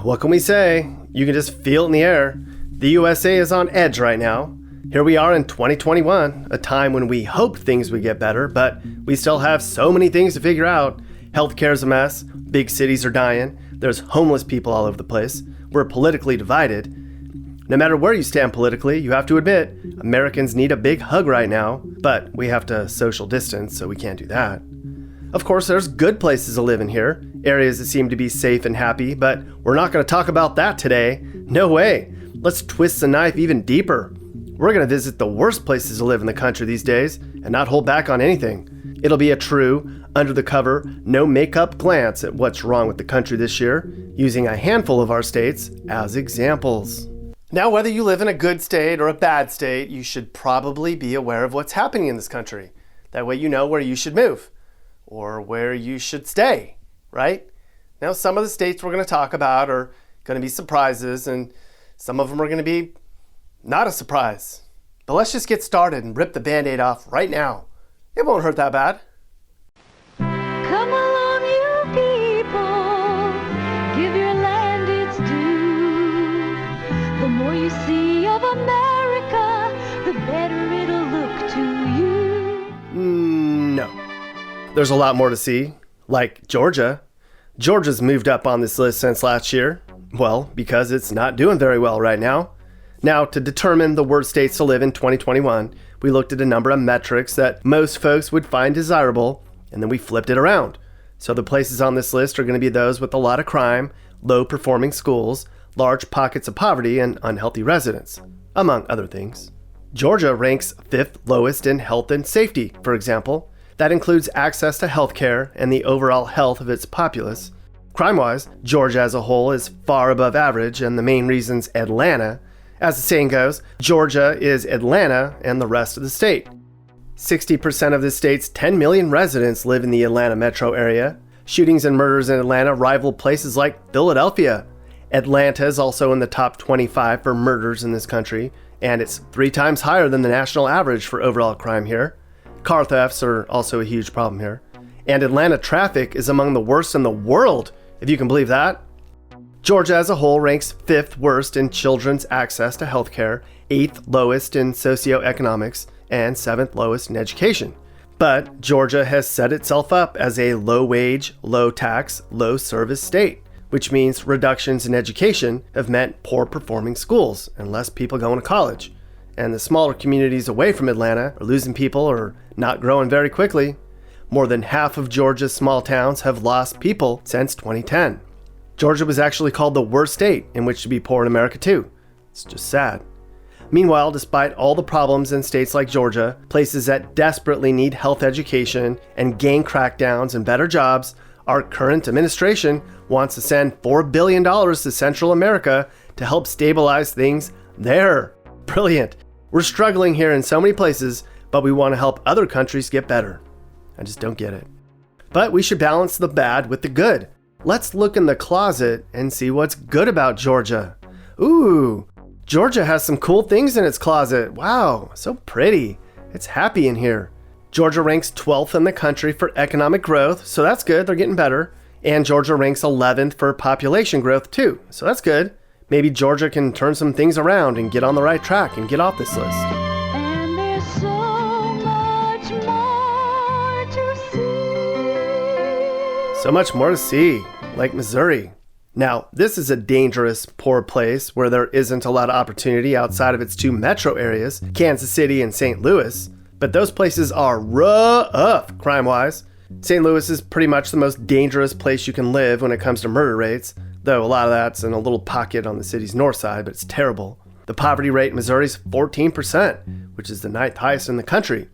What can we say? You can just feel it in the air. The USA is on edge right now. Here we are in 2021, a time when we hoped things would get better, but we still have so many things to figure out. Healthcare's a mess, big cities are dying, there's homeless people all over the place, we're politically divided. No matter where you stand politically, you have to admit, Americans need a big hug right now, but we have to social distance, so we can't do that. Of course, there's good places to live in here, areas that seem to be safe and happy, but we're not going to talk about that today. No way. Let's twist the knife even deeper. We're going to visit the worst places to live in the country these days and not hold back on anything. It'll be a true, under-the-cover, no-makeup glance at what's wrong with the country this year, using a handful of our states as examples. Now, whether you live in a good state or a bad state, you should probably be aware of what's happening in this country. That way you know where you should move or where you should stay, right? Now, some of the states we're going to talk about are going to be surprises, and some of them are going to be not a surprise. But let's just get started and rip the Band-Aid off right now. It won't hurt that bad. Come along, you people, give your land its due. The more you see of America, the better it'll look to you. No. There's a lot more to see, like Georgia. Georgia's moved up on this list since last year. Well, because it's not doing very well right now. Now, to determine the worst states to live in 2021, we looked at a number of metrics that most folks would find desirable, and then we flipped it around. So the places on this list are going to be those with a lot of crime, low-performing schools, large pockets of poverty, and unhealthy residents, among other things. Georgia ranks 5th lowest in health and safety, for example. That includes access to health care and the overall health of its populace. Crime-wise, Georgia as a whole is far above average, and the main reason's Atlanta. As the saying goes, Georgia is Atlanta and the rest of the state. 60% of the state's 10 million residents live in the Atlanta metro area. Shootings and murders in Atlanta rival places like Philadelphia. Atlanta is also in the top 25 for murders in this country, and it's 3 times higher than the national average for overall crime here. Car thefts are also a huge problem here. And Atlanta traffic is among the worst in the world, if you can believe that. Georgia as a whole ranks 5th worst in children's access to healthcare, 8th lowest in socioeconomics, and 7th lowest in education. But Georgia has set itself up as a low-wage, low-tax, low-service state, which means reductions in education have meant poor-performing schools and less people going to college. And the smaller communities away from Atlanta are losing people or not growing very quickly. More than half of Georgia's small towns have lost people since 2010. Georgia was actually called the worst state in which to be poor in America too. It's just sad. Meanwhile, despite all the problems in states like Georgia, places that desperately need health education and gang crackdowns and better jobs, our current administration wants to send $4 billion to Central America to help stabilize things there. Brilliant. We're struggling here in so many places, but we want to help other countries get better. I just don't get it. But we should balance the bad with the good. Let's look in the closet and see what's good about Georgia. Ooh, Georgia has some cool things in its closet. Wow, so pretty. It's happy in here. Georgia ranks 12th in the country for economic growth, so that's good, they're getting better. And Georgia ranks 11th for population growth too, so that's good. Maybe Georgia can turn some things around and get on the right track and get off this list. And there's so much more to see. So much more to see, like Missouri. Now, this is a dangerous, poor place where there isn't a lot of opportunity outside of its 2 metro areas, Kansas City and St. Louis. But those places are rough crime-wise. St. Louis is pretty much the most dangerous place you can live when it comes to murder rates, though a lot of that's in a little pocket on the city's north side, but it's terrible. The poverty rate in Missouri is 14%, which is the 9th highest in the country.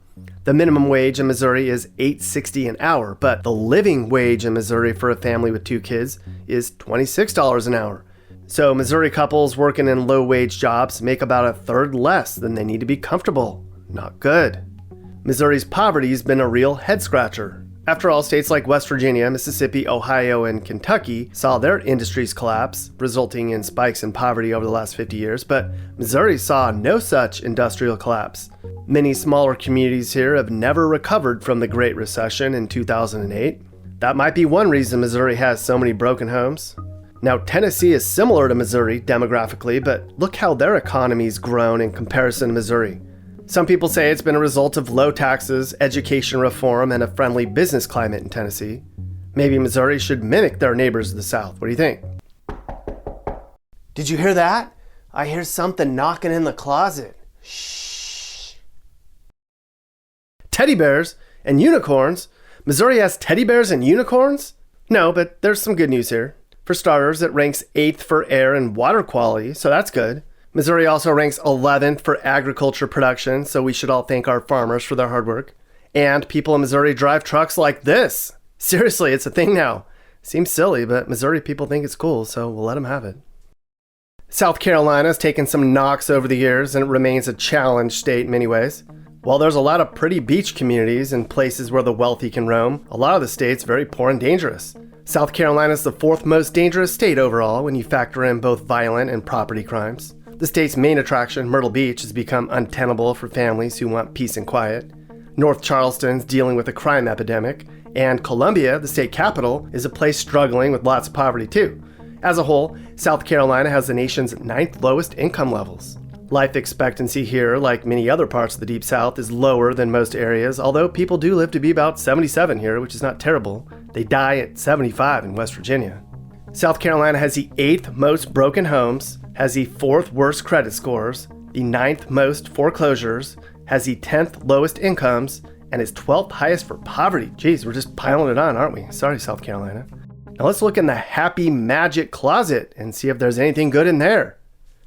The minimum wage in Missouri is $8.60 an hour, but the living wage in Missouri for a family with 2 kids is $26 an hour. So Missouri couples working in low-wage jobs make about a third less than they need to be comfortable. Not good. Missouri's poverty has been a real head-scratcher. After all, states like West Virginia, Mississippi, Ohio, and Kentucky saw their industries collapse, resulting in spikes in poverty over the last 50 years, but Missouri saw no such industrial collapse. Many smaller communities here have never recovered from the Great Recession in 2008. That might be one reason Missouri has so many broken homes. Now, Tennessee is similar to Missouri demographically, but look how their economy's grown in comparison to Missouri. Some people say it's been a result of low taxes, education reform, and a friendly business climate in Tennessee. Maybe Missouri should mimic their neighbors of the South. What do you think? Did you hear that? I hear something knocking in the closet. Shh. Teddy bears and unicorns? Missouri has teddy bears and unicorns? No, but there's some good news here. For starters, it ranks 8th for air and water quality, so that's good. Missouri also ranks 11th for agriculture production, so we should all thank our farmers for their hard work. And people in Missouri drive trucks like this. Seriously, it's a thing now. Seems silly, but Missouri people think it's cool, so we'll let them have it. South Carolina's taken some knocks over the years, and it remains a challenged state in many ways. While there's a lot of pretty beach communities and places where the wealthy can roam, a lot of the state's very poor and dangerous. South Carolina is the 4th most dangerous state overall when you factor in both violent and property crimes. The state's main attraction, Myrtle Beach, has become untenable for families who want peace and quiet. North Charleston's dealing with a crime epidemic, and Columbia, the state capital, is a place struggling with lots of poverty too. As a whole, South Carolina has the nation's 9th lowest income levels. Life expectancy here, like many other parts of the Deep South, is lower than most areas, although people do live to be about 77 here, which is not terrible. They die at 75 in West Virginia. South Carolina has the 8th most broken homes, has the 4th worst credit scores, the 9th most foreclosures, has the 10th lowest incomes, and is 12th highest for poverty. Geez, we're just piling it on, aren't we? Sorry, South Carolina. Now let's look in the Happy Magic closet and see if there's anything good in there.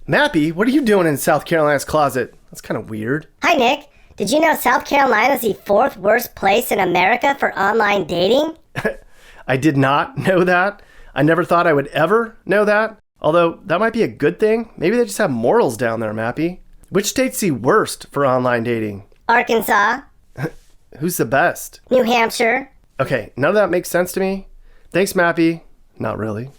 Mappy, what are you doing in South Carolina's closet? That's kind of weird. Hi, Nick. Did you know South Carolina is the 4th worst place in America for online dating? I did not know that. I never thought I would ever know that. Although, that might be a good thing. Maybe they just have morals down there, Mappy. Which state's the worst for online dating? Arkansas. Who's the best? New Hampshire. Okay, none of that makes sense to me. Thanks, Mappy. Not really.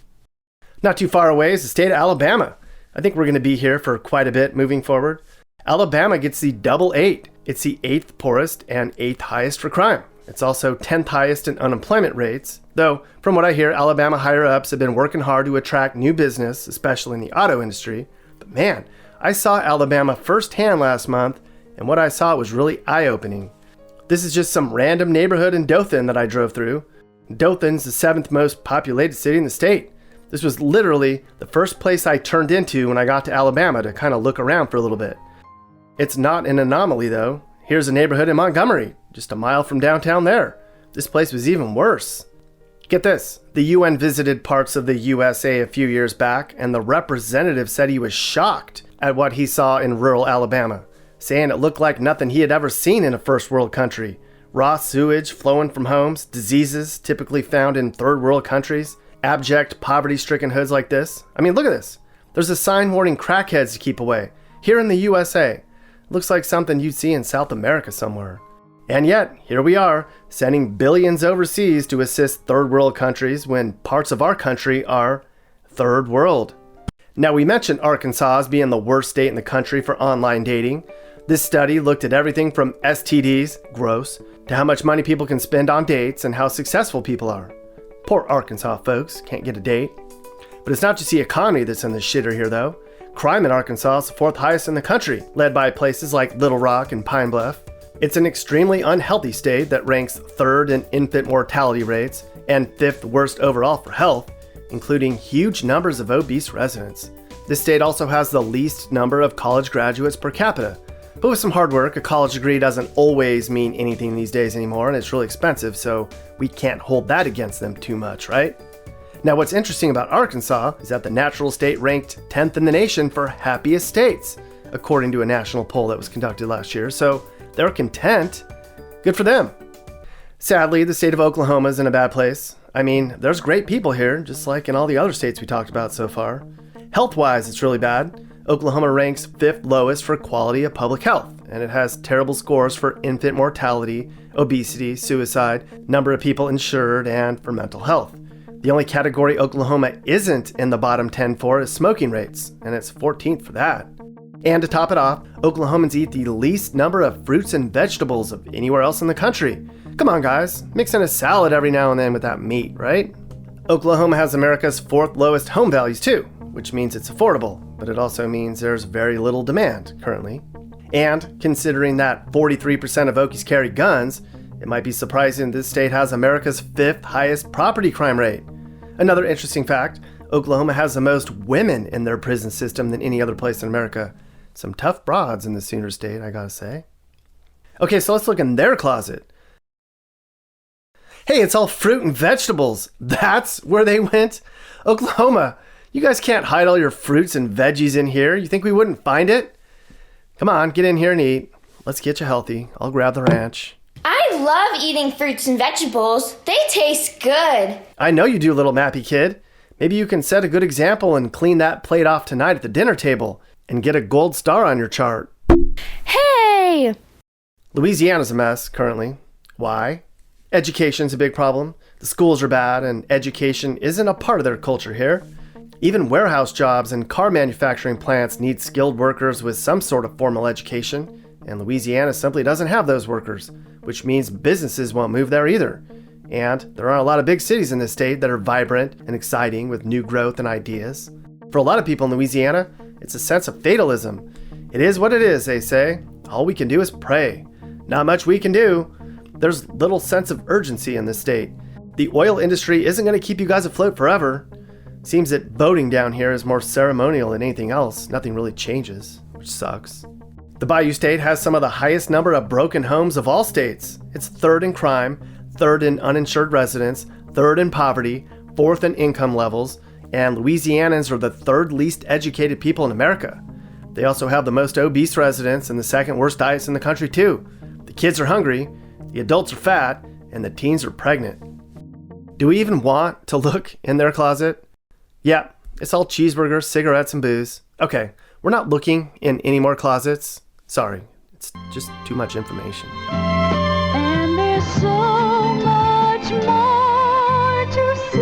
Not too far away is the state of Alabama. I think we're going to be here for quite a bit moving forward. Alabama gets the double 8. It's the 8th poorest and 8th highest for crime. It's also 10th highest in unemployment rates, though from what I hear, Alabama higher-ups have been working hard to attract new business, especially in the auto industry. But man, I saw Alabama firsthand last month, and what I saw was really eye-opening. This is just some random neighborhood in Dothan that I drove through. Dothan's the 7th most populated city in the state. This was literally the first place I turned into when I got to Alabama to kind of look around for a little bit. It's not an anomaly though. Here's a neighborhood in Montgomery, just a mile from downtown there. This place was even worse. Get this, the UN visited parts of the USA a few years back, and the representative said he was shocked at what he saw in rural Alabama, saying it looked like nothing he had ever seen in a first world country. Raw sewage flowing from homes, diseases typically found in third world countries, abject poverty-stricken hoods like this. I mean, look at this. There's a sign warning crackheads to keep away. Here in the USA. Looks like something you'd see in South America somewhere. And yet, here we are, sending billions overseas to assist third world countries when parts of our country are third world. Now, we mentioned Arkansas as being the worst state in the country for online dating. This study looked at everything from STDs, gross, to how much money people can spend on dates and how successful people are. Poor Arkansas folks, can't get a date. But it's not just the economy that's in the shitter here though. Crime in Arkansas is the 4th highest in the country, led by places like Little Rock and Pine Bluff. It's an extremely unhealthy state that ranks 3rd in infant mortality rates and 5th worst overall for health, including huge numbers of obese residents. This state also has the least number of college graduates per capita. But with some hard work, a college degree doesn't always mean anything these days anymore, and it's really expensive, so we can't hold that against them too much, right? Now, what's interesting about Arkansas is that the natural state ranked 10th in the nation for happiest states, according to a national poll that was conducted last year, so they're content. Good for them. Sadly, the state of Oklahoma is in a bad place. I mean, there's great people here, just like in all the other states we talked about so far. Health-wise, it's really bad. Oklahoma ranks 5th lowest for quality of public health, and it has terrible scores for infant mortality, obesity, suicide, number of people insured, and for mental health. The only category Oklahoma isn't in the bottom 10 for is smoking rates, and it's 14th for that. And to top it off, Oklahomans eat the least number of fruits and vegetables of anywhere else in the country. Come on guys, mix in a salad every now and then with that meat, right? Oklahoma has America's 4th lowest home values too, which means it's affordable, but it also means there's very little demand currently. And considering that 43% of Okies carry guns, it might be surprising this state has America's 5th highest property crime rate. Another interesting fact, Oklahoma has the most women in their prison system than any other place in America. Some tough broads in the Sooner State, I gotta say. Okay, so let's look in their closet. Hey, it's all fruit and vegetables. That's where they went? Oklahoma, you guys can't hide all your fruits and veggies in here. You think we wouldn't find it? Come on, get in here and eat. Let's get you healthy. I'll grab the ranch. I love eating fruits and vegetables. They taste good. I know you do, little Mappy kid. Maybe you can set a good example and clean that plate off tonight at the dinner table and get a gold star on your chart. Hey! Louisiana's a mess currently. Why? Education's a big problem. The schools are bad, and education isn't a part of their culture here. Even warehouse jobs and car manufacturing plants need skilled workers with some sort of formal education, and Louisiana simply doesn't have those workers, which means businesses won't move there either. And there aren't a lot of big cities in this state that are vibrant and exciting with new growth and ideas. For a lot of people in Louisiana, it's a sense of fatalism. It is what it is, they say. All we can do is pray. Not much we can do. There's little sense of urgency in this state. The oil industry isn't going to keep you guys afloat forever. Seems that voting down here is more ceremonial than anything else. Nothing really changes, which sucks. The Bayou State has some of the highest number of broken homes of all states. It's 3rd in crime, 3rd in uninsured residents, 3rd in poverty, 4th in income levels, and Louisianans are the 3rd least educated people in America. They also have the most obese residents and the 2nd worst diets in the country too. The kids are hungry, the adults are fat, and the teens are pregnant. Do we even want to look in their closet? Yeah, it's all cheeseburgers, cigarettes, and booze. Okay, we're not looking in any more closets. Sorry, it's just too much information. And there's so much more to see.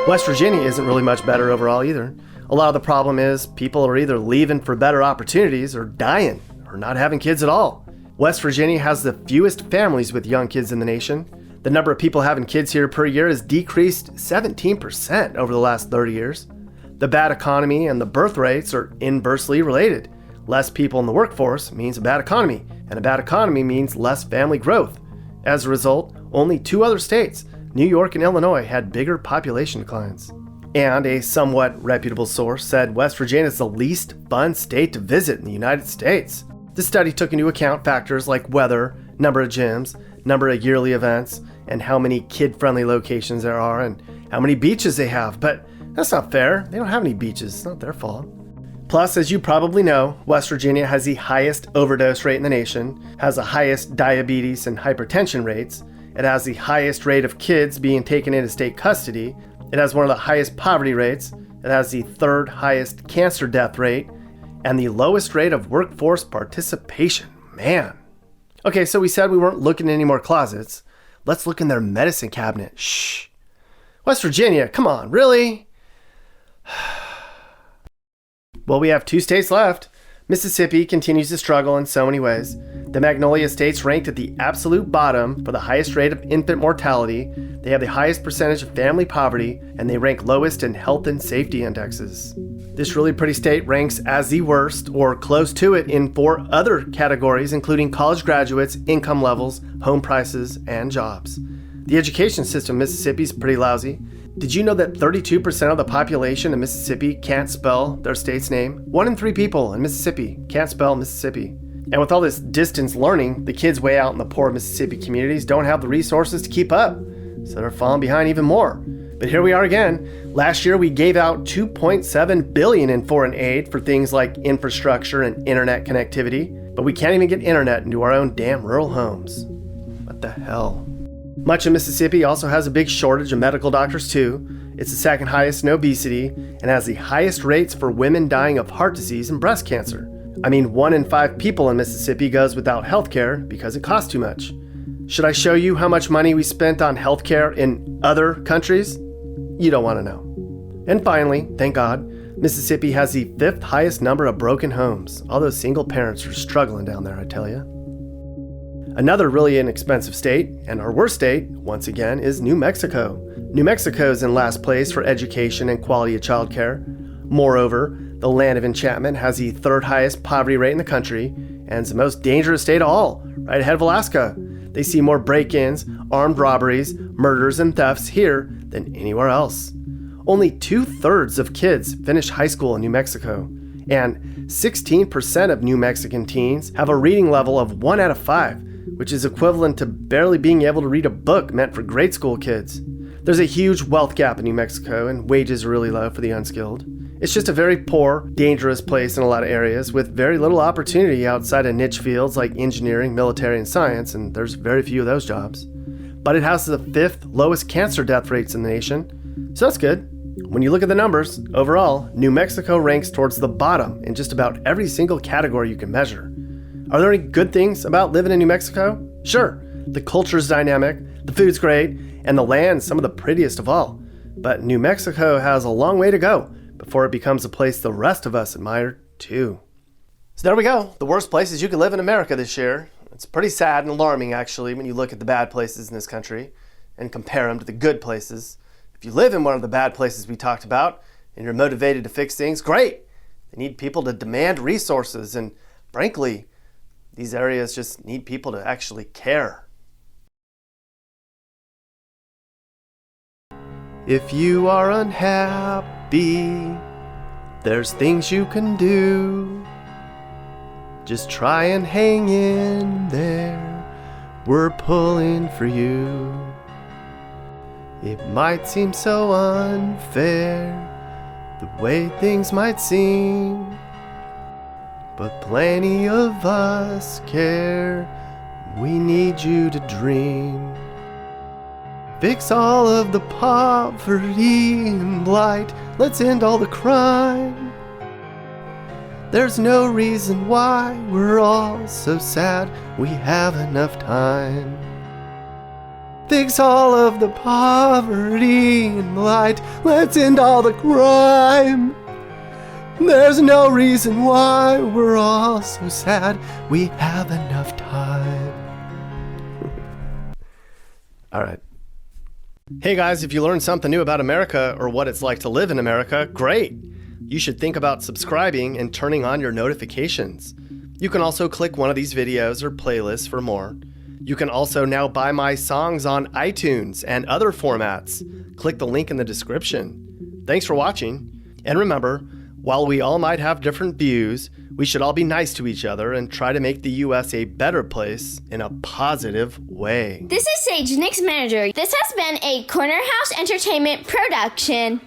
West Virginia isn't really much better overall either. A lot of the problem is people are either leaving for better opportunities or dying or not having kids at all. West Virginia has the fewest families with young kids in the nation. The number of people having kids here per year has decreased 17% over the last 30 years. The bad economy and the birth rates are inversely related. Less people in the workforce means a bad economy, and a bad economy means less family growth. As a result, only 2 other states, New York and Illinois, had bigger population declines. And a somewhat reputable source said West Virginia is the least fun state to visit in the United States. The study took into account factors like weather, number of gyms, number of yearly events, and how many kid-friendly locations there are, and how many beaches they have. But that's not fair. They don't have any beaches. It's not their fault. Plus, as you probably know, West Virginia has the highest overdose rate in the nation, has the highest diabetes and hypertension rates, it has the highest rate of kids being taken into state custody, it has one of the highest poverty rates, it has the 3rd highest cancer death rate, and the lowest rate of workforce participation. Man. Okay, so we said we weren't looking in any more closets. Let's look in their medicine cabinet. Shh. West Virginia, come on, really? Well, we have 2 states left. Mississippi continues to struggle in so many ways. The Magnolia State's ranked at the absolute bottom for the highest rate of infant mortality. They have the highest percentage of family poverty, and they rank lowest in health and safety indexes. This really pretty state ranks as the worst, or close to it, in 4 other categories, including college graduates, income levels, home prices, and jobs. The education system in Mississippi is pretty lousy. Did you know that 32% of the population in Mississippi can't spell their state's name? 1 in 3 people in Mississippi can't spell Mississippi. And with all this distance learning, the kids way out in the poor Mississippi communities don't have the resources to keep up, so they're falling behind even more. But here we are again. Last year we gave out $2.7 billion in foreign aid for things like infrastructure and internet connectivity, but we can't even get internet into our own damn rural homes. What the hell? Much of Mississippi also has a big shortage of medical doctors too. It's the 2nd highest in obesity and has the highest rates for women dying of heart disease and breast cancer. I mean, 1 in 5 people in Mississippi goes without healthcare because it costs too much. Should I show you how much money we spent on healthcare in other countries? You don't want to know. And finally, thank God, Mississippi has the 5th highest number of broken homes. All those single parents are struggling down there, I tell you. Another really inexpensive state, and our worst state, once again, is New Mexico. New Mexico is in last place for education and quality of childcare. Moreover, the land of enchantment has the third highest poverty rate in the country and is the most dangerous state of all, right ahead of Alaska. They see more break-ins, armed robberies, murders, and thefts here than anywhere else. Only 2/3 of kids finish high school in New Mexico, and 16% of New Mexican teens have a reading level of 1 out of 5, which is equivalent to barely being able to read a book meant for grade school kids. There's a huge wealth gap in New Mexico, and wages are really low for the unskilled. It's just a very poor, dangerous place in a lot of areas with very little opportunity outside of niche fields like engineering, military, and science, and there's very few of those jobs. But it has the 5th lowest cancer death rates in the nation, so that's good. When you look at the numbers, overall, New Mexico ranks towards the bottom in just about every single category you can measure. Are there any good things about living in New Mexico? Sure, the culture's dynamic, the food's great, and the land's some of the prettiest of all. But New Mexico has a long way to go before it becomes a place the rest of us admire too. So there we go, the worst places you could live in America this year. It's pretty sad and alarming actually when you look at the bad places in this country and compare them to the good places. If you live in one of the bad places we talked about and you're motivated to fix things, great. They need people to demand resources, and frankly, these areas just need people to actually care. If you are unhappy, there's things you can do. Just try and hang in there. We're pulling for you. It might seem so unfair, the way things might seem, but plenty of us care. We need you to dream. Fix all of the poverty and blight. Let's end all the crime. There's no reason why we're all so sad. We have enough time. Fix all of the poverty and blight. Let's end all the crime. There's no reason why we're all so sad. We have enough time. All right. Hey guys, if you learned something new about America or what it's like to live in America, great! You should think about subscribing and turning on your notifications. You can also click one of these videos or playlists for more. You can also now buy my songs on iTunes and other formats. Click the link in the description. Thanks for watching, and remember, while we all might have different views, we should all be nice to each other and try to make the U.S. a better place in a positive way. This is Sage, Nick's manager. This has been a Corner House Entertainment production.